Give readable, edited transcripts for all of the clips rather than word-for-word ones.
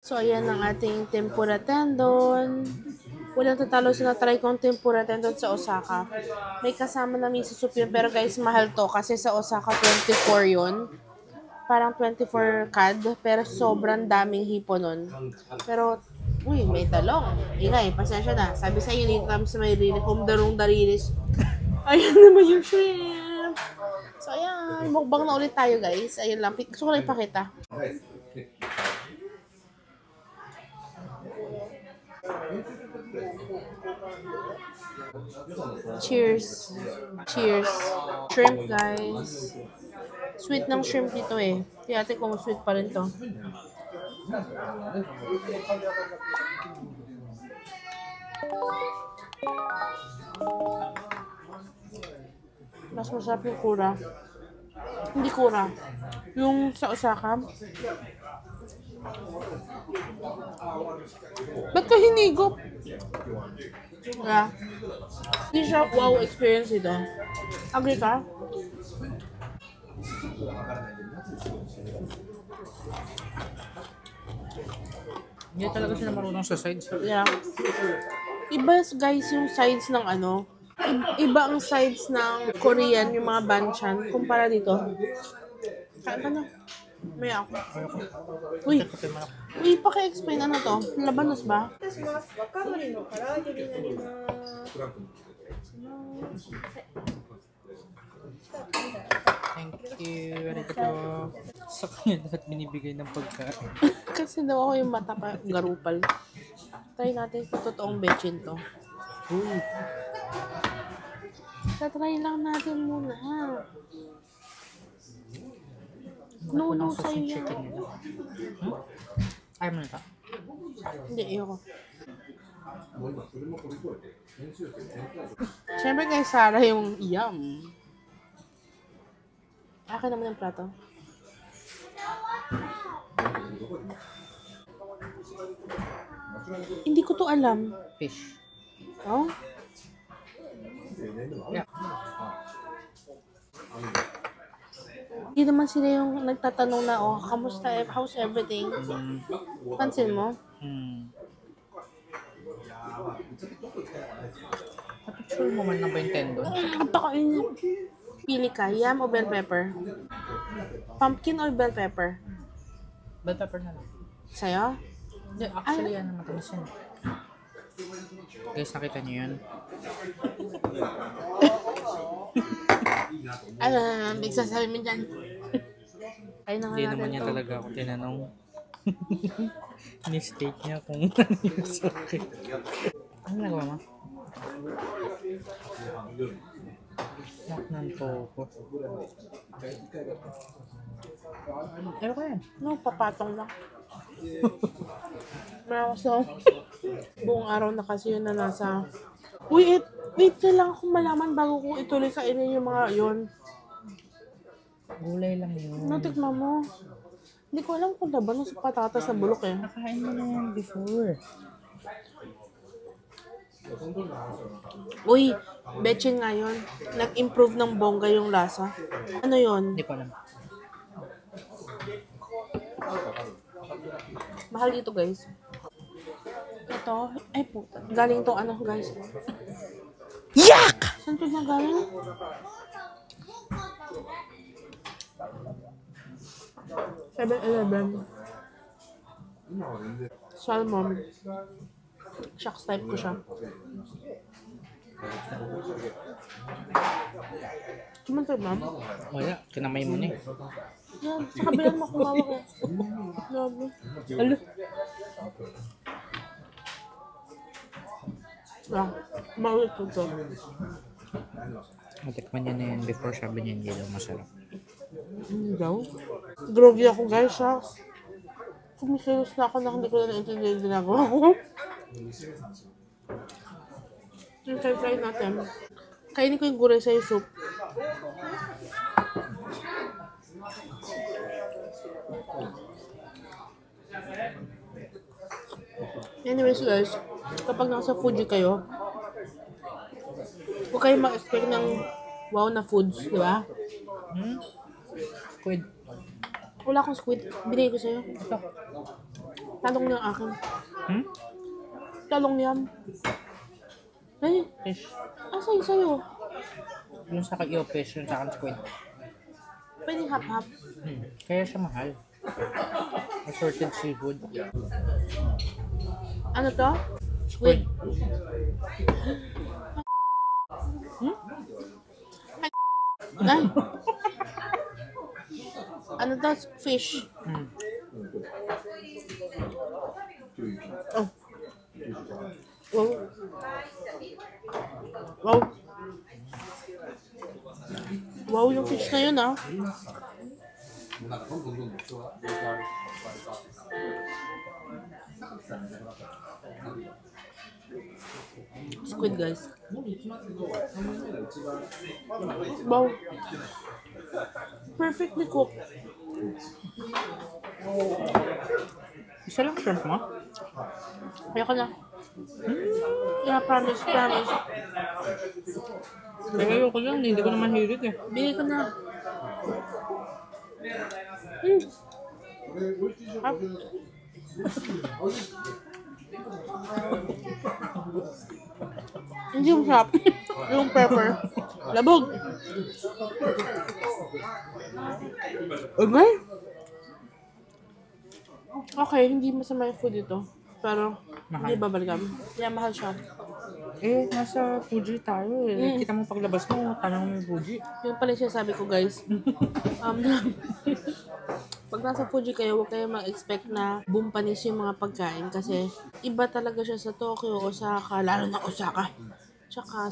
So, ayan ang ating tempura tendon. Walang tatalo sa na-try kong tempura tendon sa Osaka. May kasama na miso soup yun, pero guys, mahal to kasi sa Osaka 24 yun. Parang 24 CAD, pero sobrang daming hipo nun. Pero, uy, may talong. Ingay, pasensya na. Sabi sa inyo, comes may home darong darilis. Ayan naman yung shrimp. So, ayan. Mukbang na ulit tayo, guys. Ayun lang. Gusto ko lang ipakita. Cheers. Cheers. Shrimp, guys. Sweet ng shrimp dito eh. Kaya ate kung sweet pa rin to. Mas masarap yung kura. Hindi kura. Yung sa Osaka. Ba't ka hinigop? Yeah. Hindi siya wow experience ito. Agree ka? Hindi talaga sila marunong sa sides. Yeah. Iba guys yung sides ng ano. Iba ang sides ng Korean, yung mga banchan, kumpara dito. Kain ka na. May ako. Uy, paki-explain ano to? Labanos ba? Thank you. Arigato. Sa kanya lahat binibigay ng pagkain. Kasi daw ako yung mata pa, garupal. Try natin kung totoong bechin to. Tatry lang natin muna. Nuno sa'yo yan. Ayaw mo na ito? Hindi, ayoko. Siyempre kay Sarah yung yum. Akin naman yung plato. Hindi ko to alam. Fish. Oh? Yeah. Hindi naman sila yung nagtatanong na, oh, kamusta, how's everything? Pansin mo? Sure mo man na ba yung tendon? Napakainit. Pili ka, yam o bell pepper? Pumpkin or bell pepper? Bell pepper na lang. Sa'yo? Hindi, actually yan, matamis yan. Guys, nakita niyo yun? Nagsasabi mo dyan. Ay, Hindi naman niya to. talaga ako tinanong. Mistake niya kung ano yung sakit. Ano nagawa mo? Snack ng toko. Pero ko yan. No, papatong lang. So, buong araw na kasi yun na nasa... Uy, wait lang akong malaman bago ko ituloy kainin yung mga yun. Gulay lang yun. Natikman mo. Hindi ko alam kung laban sa patatas na bulok eh. Nakain mo na yan before. Uy, betchin nga yun. Nag-improve ng bongga yung lasa. Ano yun? Hindi ko alam. Mahal dito guys. Ito, ay puta. Galing tong ano guys. Yak! Saan to na galing? 7-Eleven. Salmon. Shucks type ko siya. Cuman ma'am? Wala, kinamay mo na eh. Yan, sa kabilang makumawak eh. Grabe. Alo. Maulit ko to. Matikman niya na yan before, sabi niya hindi daw masarap. Hindi daw? Grogi ako guys ha. Kumikilos na ako na hindi ko na naintindihan yung ginagawa ko. Try natin. Kainin ko yung gulay sa soup. Anyways guys, kapag nasa Fuji kayo, huwag kayong ma-expect ng wow na foods, di ba? Squid. Wala akong squid. Binigay ko sa'yo. Ito. Talong niya akin. Hmm? Talong niya. Ay, Fish. asa yung sa'yo? Yung sa kayo fish, yung sa akin squid. Pwedeng hap-hap. Kaya siya mahal. Assorted seafood. Ano to? Squid. Ay. Ano to? Fish. Oh. Wow. Wow. Wow, yung fish na yun ah. Squid guys. Wow. Perfectly cooked. Isa lang shrimp mo? Ayoko na. Yeah, promise. Kaya ayoko lang, hindi ko naman hilig eh. Bili ko na. Ah. Hindi yung sarap. Yung pepper. Labog. Okay. Okay, hindi masama yung food ito. Pero, hindi babalikan. Kaya mahal siya. Eh, nasa Fuji tayo eh. Kita mo paglabas mo, tanong mo yung Fuji. Yung pala yung sinasabi ko guys. Pag nasa Fuji kayo, huwag kayo mag-expect na bumpanis yung mga pagkain kasi iba talaga siya sa Tokyo, Osaka, lalo na Osaka. Tsaka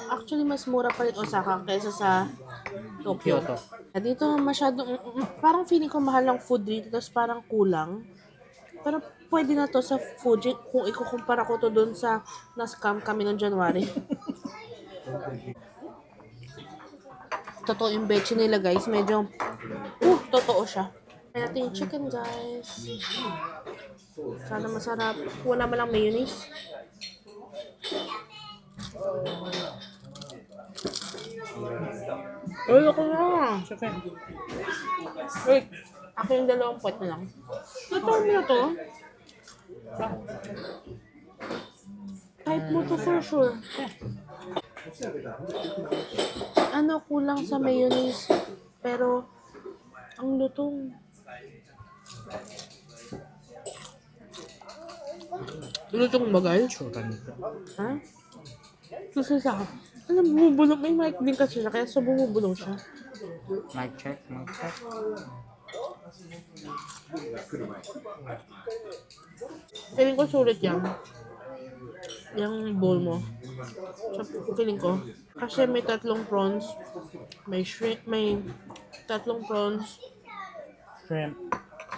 actually mas mura pa rin Osaka kaysa sa Tokyo. Kyoto. Dito masyadong, parang feeling ko mahal ang food dito, tapos parang kulang. Pero pwede na to sa Fuji kung ikukumpara ko to dun sa na-scam kami ng January. Totoo yung beche nila guys, medyo, totoo siya. Kaya natin yung chicken guys. Sana masarap. Wala man lang mayonnaise. Ay, ako na. Sige. Wait, ako yung 2 pot na lang. Totoo mo na to? Type mo to for sure. Ano, kulang sa mayonnaise. Pero, ang lutong. Lutong ba guys? Tsura nito. Ha? Kasi sa ano, bumubulong. May mic din kasi siya, kaya so bumubulong siya. Mic check. Feeling ko sulit yan. Yung bowl mo. So, feeling ko. Kasi may 3 prawns. May shrimp, may 3 prawns. Shrimp,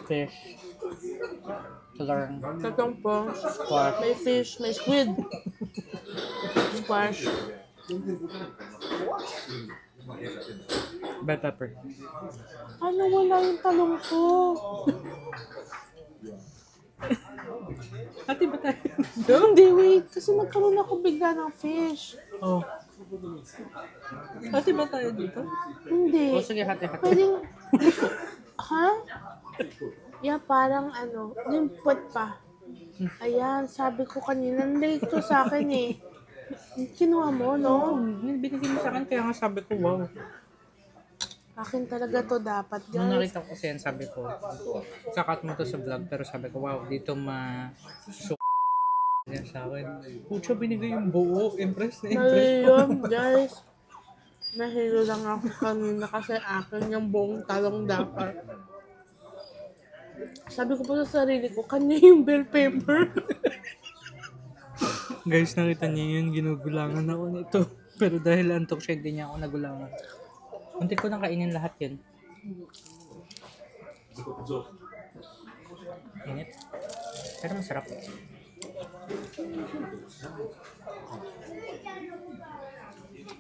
fish, tern, 3 prawns. squash. May fish, may squid. Squash. Bell pepper. Ano, wala yung talong ko. Ate ba tayo? Hindi, wait. Kasi nagkaroon ako bigla ng fish. Oh. Ate ba tayo dito? Hindi. Oh, sige, hati-hati. Pwedeng... Ha? Yeah, parang ano, yung puwet pa. Ayan, sabi ko kanina, nalate to sa akin eh. Kinuha mo, no? Binigyan mo sa akin, kaya nga sabi ko, wow. Akin talaga to dapat, Nung guys. nakita ko kasi yan, sabi ko, sakat mo to sa vlog, pero sabi ko, wow, dito yan sa akin. Pucha, binigay yung buo. Impress na impress Nahilo, guys. Nahilo lang ako kanina kasi akin yung buong talong dapat. Sabi ko pa sa sarili ko, kanya yung bell pepper. Guys, nakita niya yun, ginugulangan ako nito. Pero dahil antok siya, hindi niya ako nagulangan. Munti ko nang kainin lahat yun. Init. Pero masarap.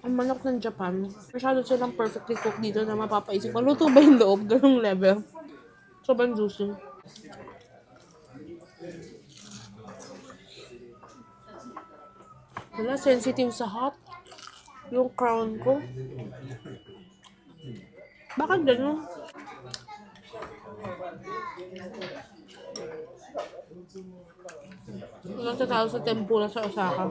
Ang manok ng Japan, masyado silang perfectly cooked dito na mapapaisip, maluto ba yung loob? Ganong level. Sobrang juicy. Wala, sensitive sa hot. Yung crown ko. Bakit gano'n? Walang tatalo sa tempura sa Osaka.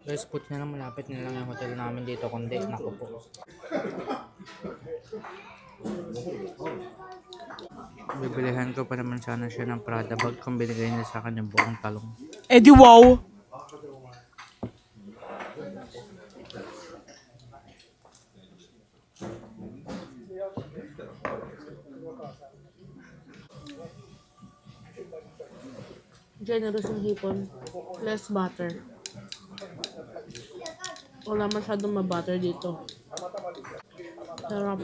Guys, put na lang, malapit na lang yung hotel namin dito kundi. Naku po. Bibilihan ko pa naman sana siya ng Prada bag kung binigay niya sa akin yung buong talong. Eh di wow! Generous yung hipon. Less butter. Wala masyadong mabutter dito. Sarap.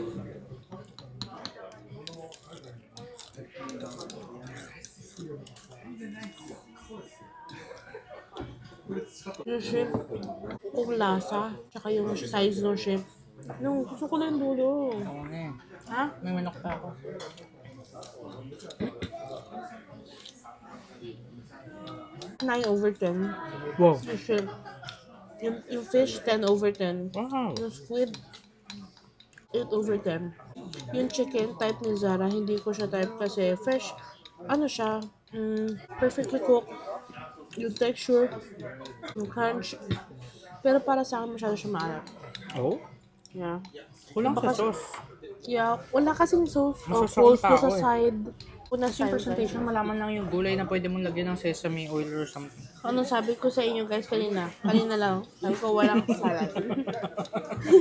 Yung shrimp, kung lasa, tsaka yung size ng shrimp. No, gusto ko lang dulo. Oo nga eh. Ha? May manok pa ako. 9/10. Wow. Yung shrimp. Yung fish, 10/10. Wow. Yung squid, 8/10. Yung chicken, type ni Zara, hindi ko siya type kasi fresh, ano siya, perfectly cooked. Yung texture, yung crunch. Pero para sa akin, masyado siya maalat. Oh? Yeah. Kulang sa Baka- sauce. Yeah, wala kasing sauce o Masasakit coleslaw ako sa eh. side. Una Yung side, presentation, malaman lang yung gulay na pwede mong lagyan ng sesame oil or something. Anong sabi ko sa inyo guys kanina? Kanina lang. Sabi ko walang salad.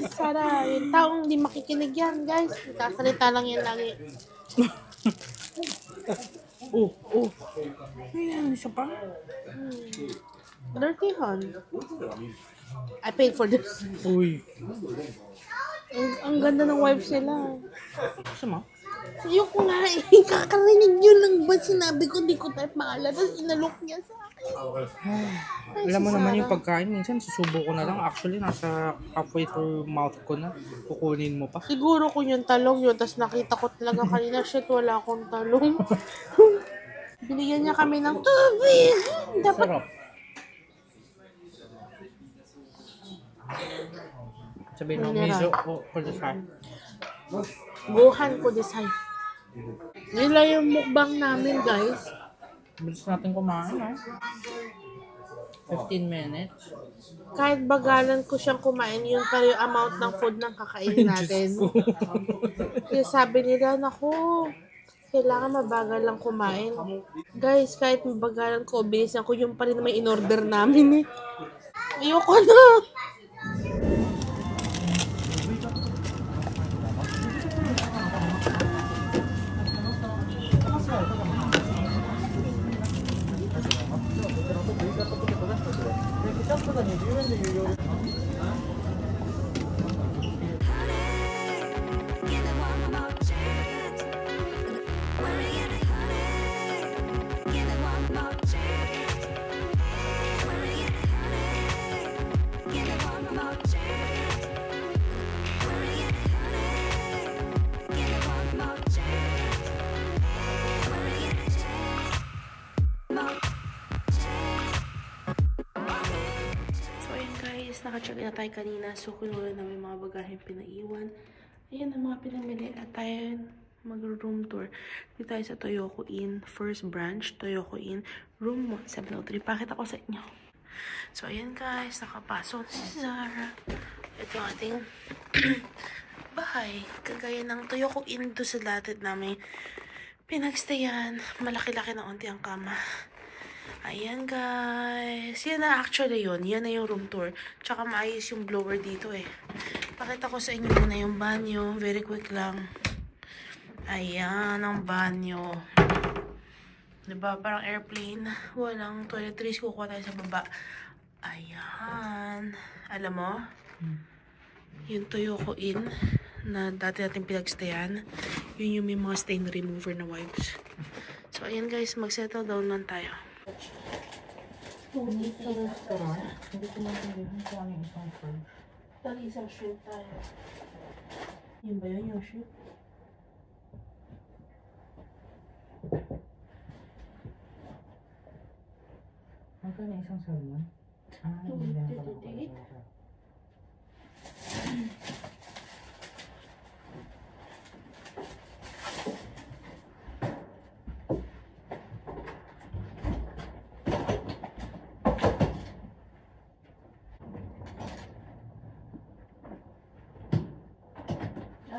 Sana, yung taong di makikinig yan guys. Kasalita lang yan lagi. Oh. Ayan, isa pa. Dirty Han. I paid for this. Uy. Ang ganda ng wipes nila. Gusto mo? Yung ko nga eh. Kakarinig nyo lang ba sinabi ko di ko type maalat. Tapos inalok niya sa akin. Ay, Alam mo si naman Sarah. yung pagkain, minsan susubo ko na lang. Actually, nasa halfway through mouth ko na. Kukunin mo pa. Siguro kung yung talong yun, tapos nakita ko talaga kanina, shit, wala akong talong. Binigyan niya kami ng tubig. Dapat, Sarap. Sabihin mo, Mineral. miso o kudasai. Gohan ko desay. Nila yung mukbang namin, guys. Bilis natin kumain, ha? 15 minutes. Kahit bagalan ko siyang kumain, yun pa yung amount ng food ng kakainin natin. Kaya sabi nila, naku, kailangan mabagal lang kumain. Guys, kahit mabagalan ko, bilisan ko, yung pa rin may in-order namin eh. Ayoko na. Give it one more chance. Give it one more chance. Give it one more chance. Give it one more chance. So, ayun guys, naka-check in na tayo kanina. So, kinuha namin mga bagaheng pinaiwan. Ayan ang mga pinamili at tayo mag-room tour. Dito tayo sa Toyoko Inn, first branch, Toyoko Inn, room 1703. Pakita ko sa inyo. So, ayan guys, nakapasok si Zara. Ito ang ating bahay. Kagaya ng Toyoko Inn doon sa lahat namin pinagstayan. Malaki-laki na onti ang kama. Ayan guys. Yan na actually yun. Yan na yung room tour. Tsaka maayos yung blower dito eh. Pakita ko sa inyo muna yung banyo. Very quick lang. Ayan ang banyo. Diba? Parang airplane. Walang toiletries. Kukuha tayo sa baba. Ayan. Alam mo? Yung Toyoko Inn na dati natin pinagstayan. Yun yung may mga stain remover na wipes. So ayan guys. Mag-settle down lang tayo. Sa restaurant, hindi ko maintindihan kung ano yung isang fridge. Dali isang shrimp tayo. Yun ba yun yung shrimp? Magkano isang salmon? Ah, hindi lang pala.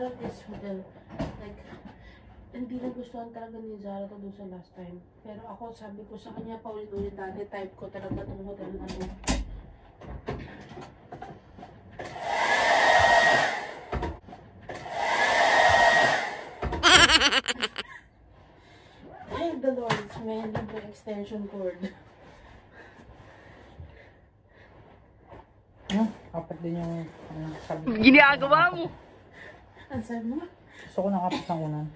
Zara this hotel. Like, hindi nagustuhan talaga ni Zara to doon sa last time. Pero ako, sabi ko sa kanya, paulit-ulit dati, type ko talaga itong hotel na to. Thank the Lord, may libre extension cord. Ano? Apat din yung sabi. Ginagawa mo! Ang sabi mo? Gusto ko nakapat ng unan.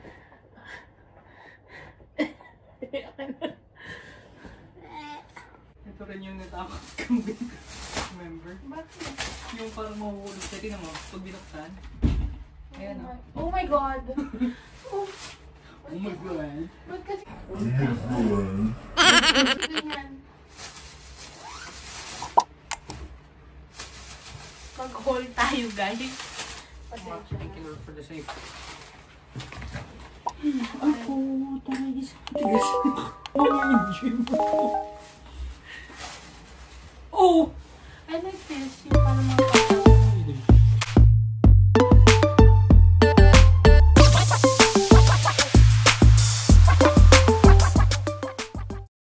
Ito rin yung natakot kong member. Bakit? Yung parang mahuhulog siya. Tingnan mo, pag binuksan. Ayan o. Oh my God! Oh, Oh my God. ba't kasi? Ganyan. Mag-haul tayo, guys. Pasensya Thank na. you Lord for the safe. Ako, tayo guys. Oh! I like this. Yung parang mga